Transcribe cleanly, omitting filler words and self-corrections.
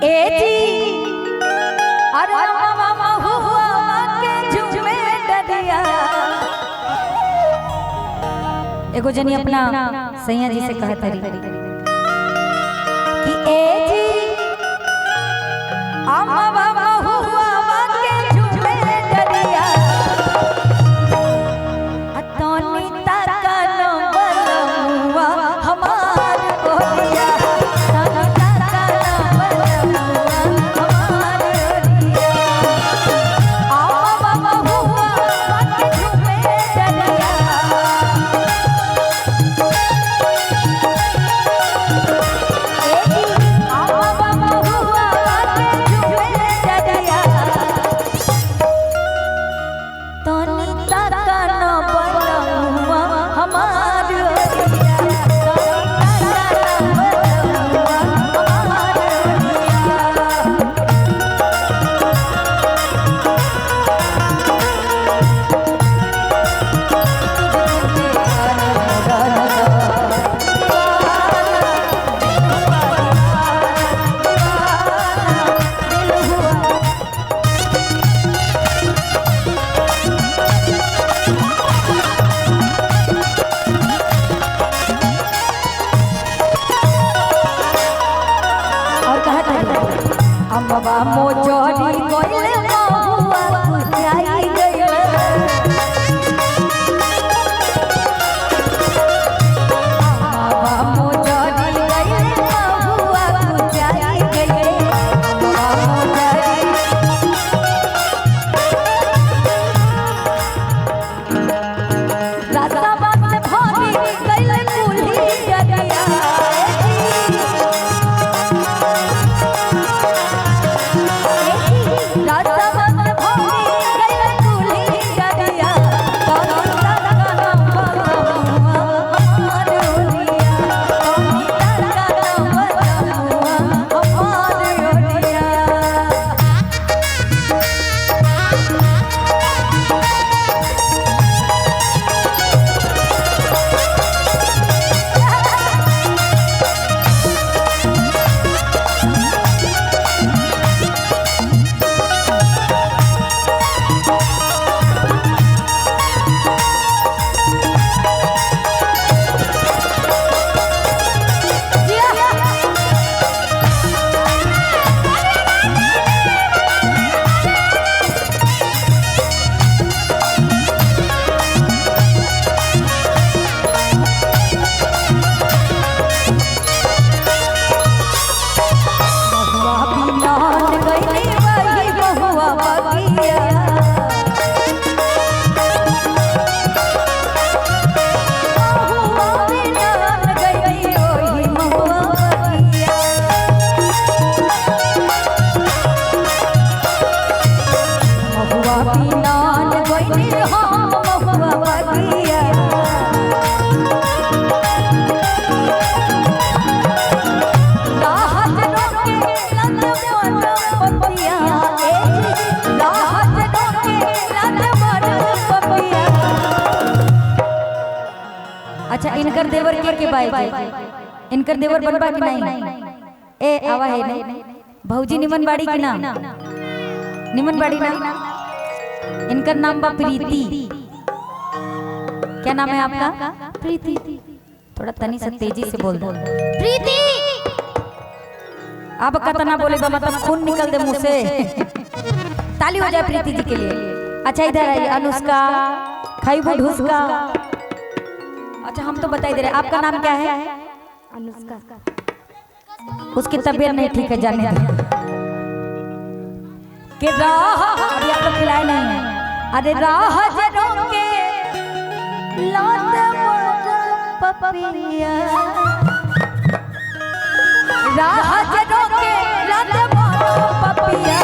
ए जी अरे मामा हुआ के झूमे डरिया। एगो जनी अपना सैया जी से कहत रही कि ए जी मामा हुआ के झूमे डरिया। अतोनी तकन बलमुआ हमार ओरिया। बाबा मोजोरी कोइले महुआ कुचाई गइल। बाबा मोजोरी गइले महुआ कुचाई गइल। बाबा मोजोरी रास्ता बात भरी गइले कुली डरिया। अच्छा इनकर देवर के बाई इनकर देवर बनबा कि नहीं? ए आवा है नहीं भौजी निमन बाड़ी की ना निमन बाड़ी ना। इनका नाम बा प्रीति। क्या नाम है आपका? प्रीति। थोड़ा तनी सा तेजी से बोल दो प्रीति। आप कतना बोले बा मतलब खून निकल दे मुंह से। ताली हो जाए प्रीति जी के लिए। अच्छा इधर आइए अनुष्का खाइबो ढुसका। अच्छा हम तो बता ही दे रहे आपका नाम क्या है? अनुष्का। उसकी तबीयत नहीं ठीक है जाने दो। कि राह अभी आप लोग खिलाए नहीं है। अरे राह जरों के लात पपिया। राह जरों के लात पपिया।